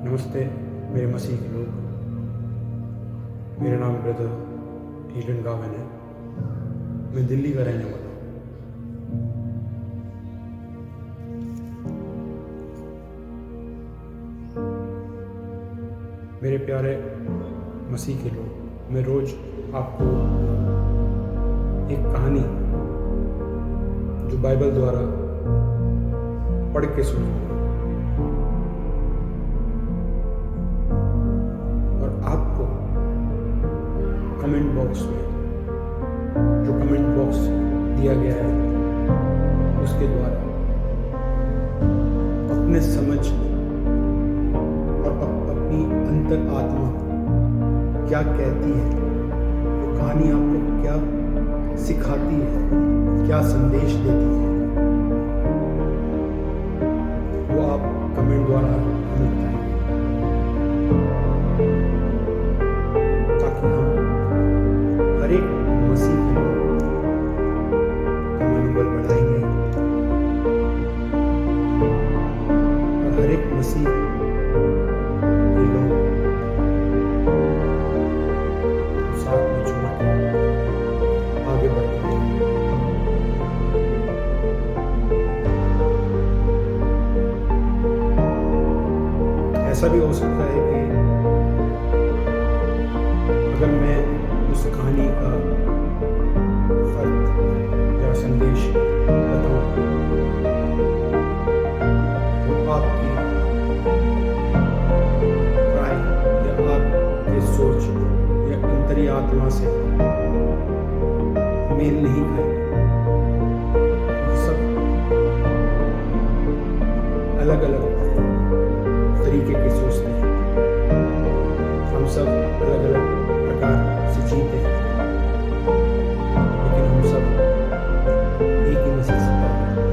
नमस्ते मेरे मसीह के लोग। मेरा नाम ब्रदर ईडन गावन है। मैं दिल्ली का रहने वाला हूँ। मेरे प्यारे मसीह के लोग, मैं रोज आपको एक कहानी जो बाइबल द्वारा पढ़ के सुनाऊंगा और आपको कमेंट बॉक्स में जो कमेंट बॉक्स दिया गया है उसके द्वारा अपने समझ और अपनी अंतर आत्मा क्या कहती है, वो कहानी आपको क्या सिखाती है, क्या संदेश देती है, वो आप कमेंट द्वारा हमें बताएंगे ताकि हम हर एक मसीह के लोग का मनोबल बढ़ाएंगे और हर एक मसीह के लोग साथ में जुड़ के आगे बढ़ेंगे। ऐसा भी हो सकता है कि अगर मैं उस कहानी का फर्क या संदेश बताऊं तो आपकी राय या आपकी सोच या अंतरी आत्मा से मेल नहीं खाएगी। सब अलग अलग तरीके के सोचते हैं, हम सब अलग अलग प्रकार से जीते हैं, लेकिन हम सब एक ही मसीह से प्यार करते हैं,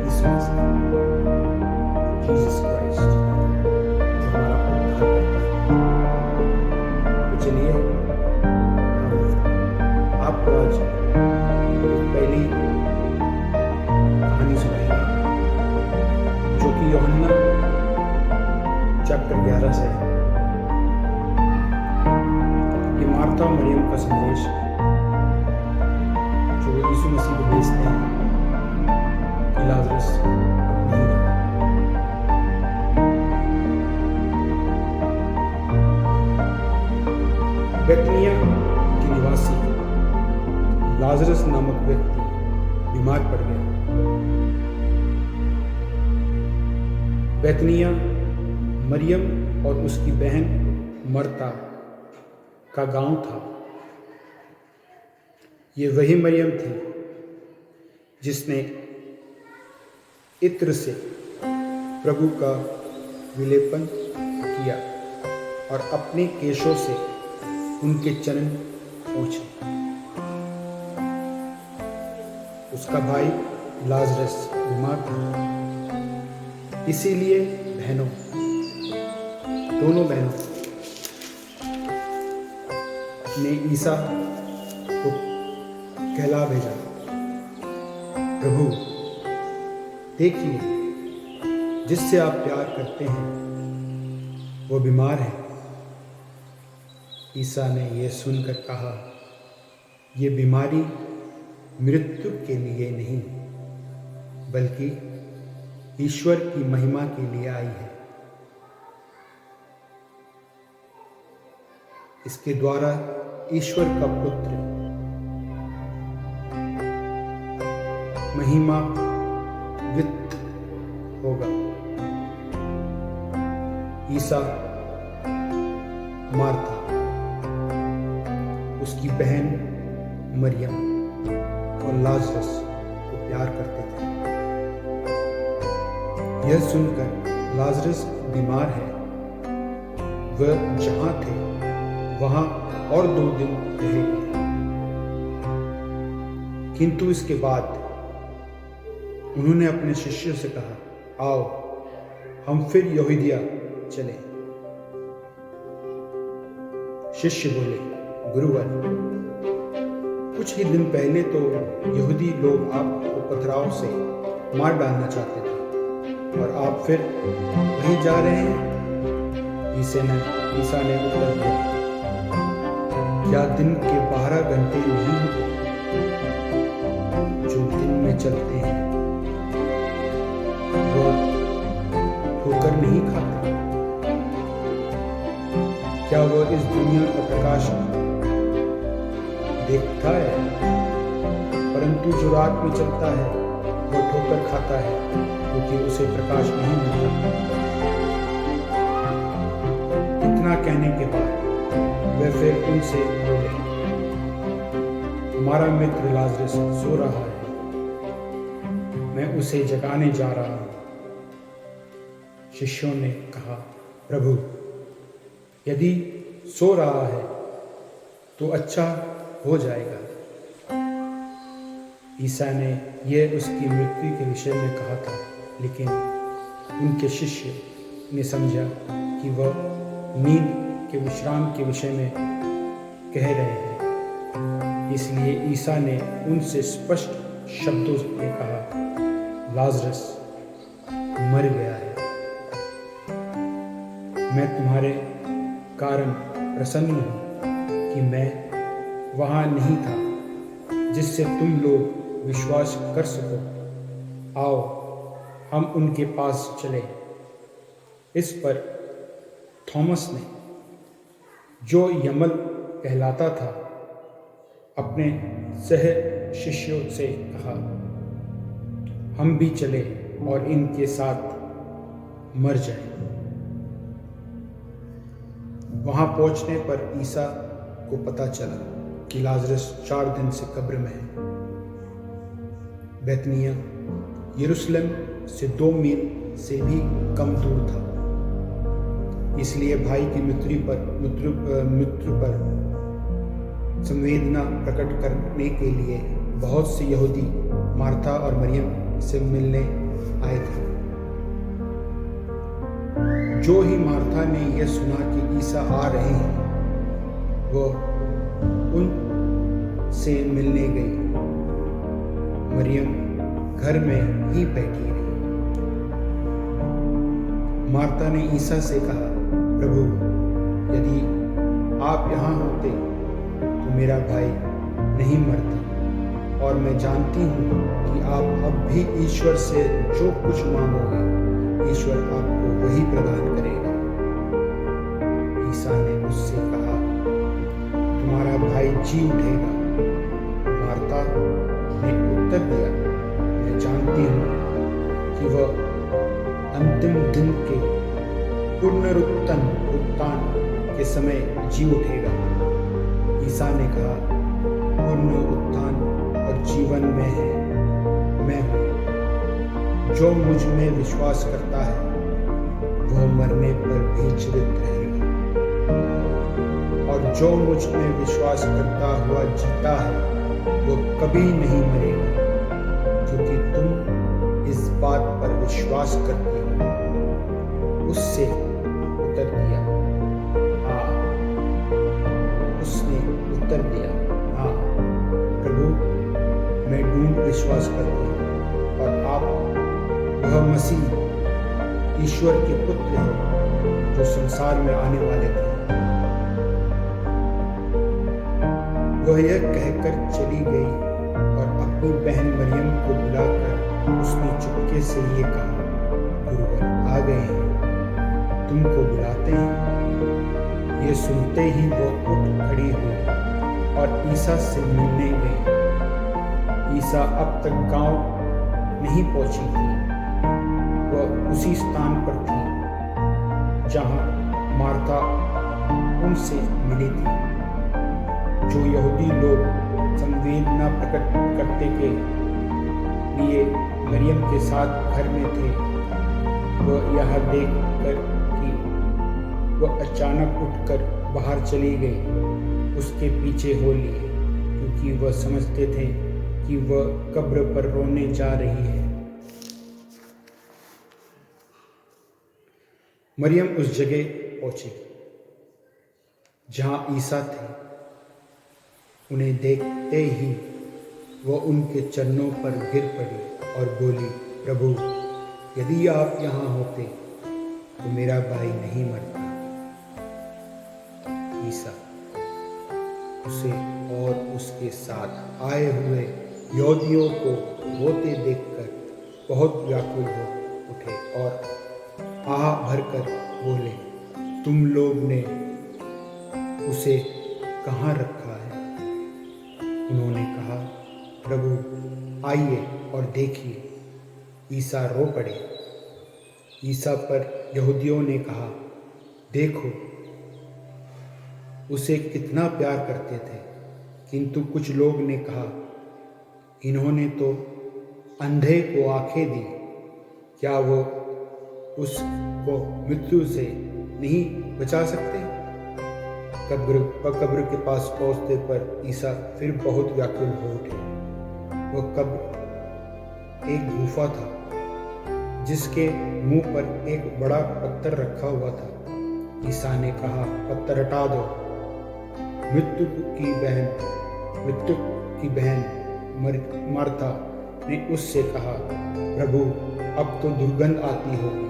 यीशु मसीह, जीसस क्राइस्ट, जो हमारा उद्धार करता है। तो चलिए हम आपको आज पहली कहानी सुनाएंगे जो कि यूहन्ना चैप्टर 11 से है। ये मार्था और मरियम का संदेश जो यीशु मसीह को भेजते हैं कि लाजरस नहीं रहा। बेतनिया के निवासी लाजरस नामक व्यक्ति बीमार पड़ गया। बेतनिया मरियम और उसकी बहन मरता का गांव था। ये वही मरियम थी जिसने इत्र से प्रभु का विलेपन किया और अपने केशों से उनके चरण पोंछे। उसका भाई लाजरस बीमार था। इसीलिए दोनों बहनों ने ईसा को कहला भेजा, प्रभु देखिए, जिससे आप प्यार करते हैं वो बीमार है। ईसा ने यह सुनकर कहा, ये बीमारी मृत्यु के लिए नहीं बल्कि ईश्वर की महिमा के लिए आई है। इसके द्वारा ईश्वर का पुत्र महिमान्वित होगा। ईसा मार्था, उसकी बहन मरियम और लाजरस को प्यार करते थे। यह सुनकर लाजरस बीमार है, वह जहां थे वहां और 2 दिन रहे। किंतु इसके बाद उन्होंने अपने शिष्यों से कहा, आओ हम फिर यहूदिया चलें। शिष्य बोले, गुरुवर, कुछ ही दिन पहले तो यहूदी लोग आपको पथराव से मार डालना चाहते थे, और आप फिर वहीं जा रहे हैं? ईसा ने उत्तर दिया, क्या दिन के 12 घंटे नहीं होते जो दिन में चलते हैं, वो ठोकर नहीं खाते? क्या वो इस दुनिया का प्रकाश देखता है? परंतु जो रात में चलता है वो ठोकर खाता है, क्योंकि उसे प्रकाश नहीं मिलता। इतना कहने के बाद वे फिर उनसे बोले, हमारा मित्र लाजरस सो रहा है, मैं उसे जगाने जा रहा हूं। शिष्यों ने कहा, प्रभु, यदि सो रहा है तो अच्छा हो जाएगा। ईसा ने यह उसकी मृत्यु के विषय में कहा था, लेकिन उनके शिष्य ने समझा कि वह नींद के विश्राम के विषय में कह रहे हैं। इसलिए ईसा ने उनसे स्पष्ट शब्दों में कहा, लाजरस मर गया है। मैं तुम्हारे कारण प्रसन्न हूं कि मैं वहां नहीं था, जिससे तुम लोग विश्वास कर सको। आओ हम उनके पास चले। इस पर थॉमस ने, जो यमल कहलाता था, अपने सह शिष्यों से कहा, हम भी चले और इनके साथ मर जाएं। वहां पहुंचने पर ईसा को पता चला कि लाजरस 4 दिन से कब्र में है। बैतनिया यरूशलेम से 2 मील से भी कम दूर था। इसलिए भाई की मृत्यु पर संवेदना प्रकट करने के लिए बहुत से यहूदी मार्था और मरियम से मिलने आए थे। जो ही मार्था ने यह सुना कि ईसा आ रहे हैं, वह उन से मिलने गई। मरियम घर में ही बैठी रही। मार्था ने ईसा से कहा, प्रभु, यदि आप यहाँ होते तो मेरा भाई नहीं मरता, और मैं जानती हूँ कि आप अब भी ईश्वर से जो कुछ मांगोगे, ईश्वर आपको वही प्रदान करेगा। ईसा ने उससे कहा, तुम्हारा भाई जी उठेगा। मार्था ने उत्तर दिया, मैं जानती हूँ कि वह अंतिम दिन के पुनरुत्थान के समय जी उठेगा। ईसा ने कहा, पुनरुत्थान और जीवन में है मैं हूँ। जो मुझ में विश्वास करता है वह मरने पर भी जीवित रहेगा, और जो मुझ में विश्वास करता हुआ जीता है वह कभी नहीं मरेगा। क्योंकि तुम इस बात पर विश्वास करते हो। उससे उत्तर दिया, हाँ। उसने उत्तर दिया, हाँ प्रभु, मैं ढूंढ विश्वास करती हूँ, और आप वह मसीह ईश्वर के पुत्र हैं जो संसार में आने वाले थे। वह यह कहकर चली गई, और अपनी बहन मरियम को बुलाकर उसने चुपके से ये कहा, गुरुवर आ गए हैं, तुमको बुलाते हैं। ये सुनते ही वो उठ खड़ी हुई और ईसा से मिलने गई। ईसा अब तक गांव नहीं पहुंची थी। वह उसी स्थान पर थी जहां मार्था उनसे मिली थी। जो यहूदी लोग संवेदना प्रकट करने के लिए मरियम के साथ घर में थे, वह यह देखकर कि वह अचानक उठकर बाहर चली गई, उसके पीछे हो लिए, क्योंकि वह समझते थे कि वह कब्र पर रोने जा रही है। मरियम उस जगह पहुंची जहां ईसा थे। उन्हें देखते ही वह उनके चरणों पर गिर पड़ी और बोली, प्रभु यदि आप यहाँ होते तो मेरा भाई नहीं मरता। ईसा उसे और उसके साथ आए हुए यहूदियों को रोते देखकर बहुत व्याकुल हो उठे और आह भरकर बोले, तुम लोग ने उसे कहाँ रखा है? उन्होंने कहा, प्रभु आइए और देखिए। ईसा रो पड़े। ईसा पर यहूदियों ने कहा, देखो उसे कितना प्यार करते थे। किंतु कुछ लोग ने कहा, इन्होंने तो अंधे को आंखें दी, क्या वो उसको मृत्यु से नहीं बचा सकते? कब्र के पास पहुंचने पर ईसा फिर बहुत व्याकुल हो उठे। वह कब्र एक गुफा था जिसके मुंह पर एक बड़ा पत्थर रखा हुआ था। ईसा ने कहा, पत्थर हटा दो। मृत्यु की बहन मार्था ने उससे कहा, प्रभु अब तो दुर्गंध आती होगी,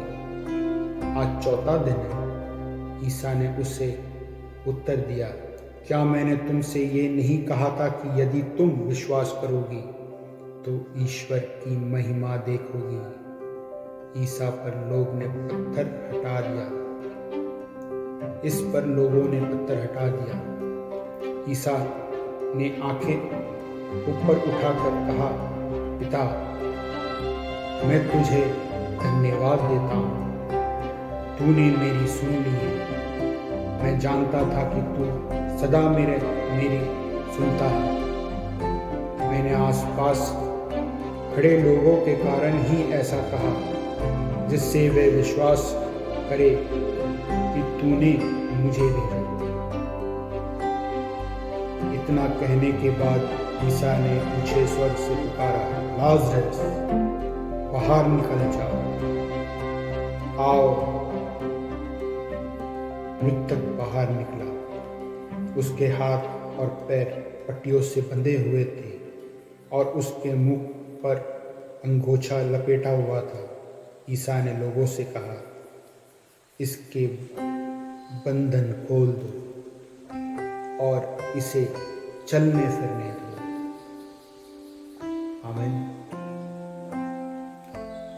आज चौथा दिन है। ईसा ने उसे उत्तर दिया, क्या मैंने तुमसे ये नहीं कहा था कि यदि तुम विश्वास करोगी तो ईश्वर की महिमा देखोगी? ईसा पर लोग ने पत्थर हटा दिया। इस पर लोगों ने पत्थर हटा दिया। ईसा ने आंखें ऊपर उठाकर कहा, पिता मैं तुझे धन्यवाद देता हूँ, तूने मेरी सुन ली है। मैं जानता था कि तू सदा मेरी सुनता है। मैंने आसपास खड़े लोगों के कारण ही ऐसा कहा, जिससे वे विश्वास करे कि तूने मुझे भेजा। इतना कहने के बाद ईसा ने ऊंचे स्वर से पुकारा, लाजरस बाहर निकल जाओ। आओ। मृतक बाहर निकला। उसके हाथ और पैर पट्टियों से बंधे हुए थे और उसके मुंह पर अंगोछा लपेटा हुआ था। ईसा ने लोगों से कहा, इसके बंधन खोल दो और इसे चलने फिरने दो। आमीन।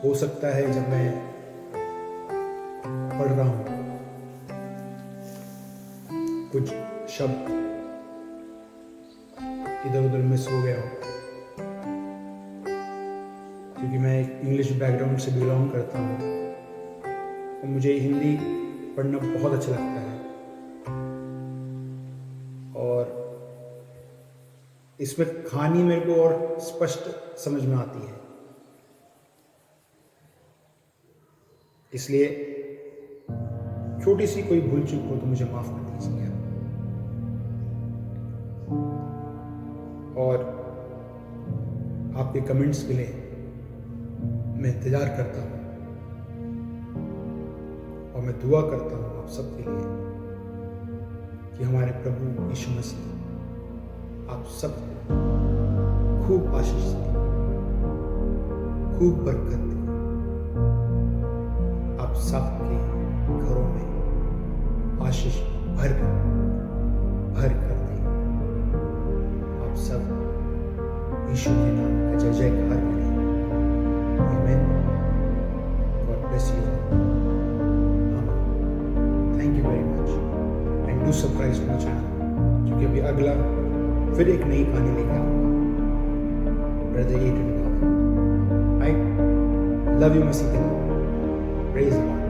हो सकता है जब मैं पढ़ रहा हूँ कुछ शब्द इधर उधर मिस हो गया हो, क्योंकि मैं एक इंग्लिश बैकग्राउंड से बिलोंग करता हूँ और मुझे हिंदी पढ़ना बहुत अच्छा लगता है और इसमें कहानी मेरे को और स्पष्ट समझ में आती है। इसलिए छोटी सी कोई भूल चूक हो तो मुझे माफ कर दीजिए। और आपके कमेंट्स के लिए मैं इंतजार करता हूँ और मैं दुआ करता हूँ आप सबके लिए कि हमारे प्रभु यीशु मसीह आप सबको खूब आशीष दे, खूब बरकत दे। आप सबके घरों में आशीष भर कर दे। आप सब यीशु के नाम का जय जयकार करें। आमीन। God bless you. Thank you very much and do subscribe my channel, क्योंकि अभी अगला फिर एक नई कहानी लेके आऊंगा। ब्रदर ईटन, आई लव यू मसीह। Praise God.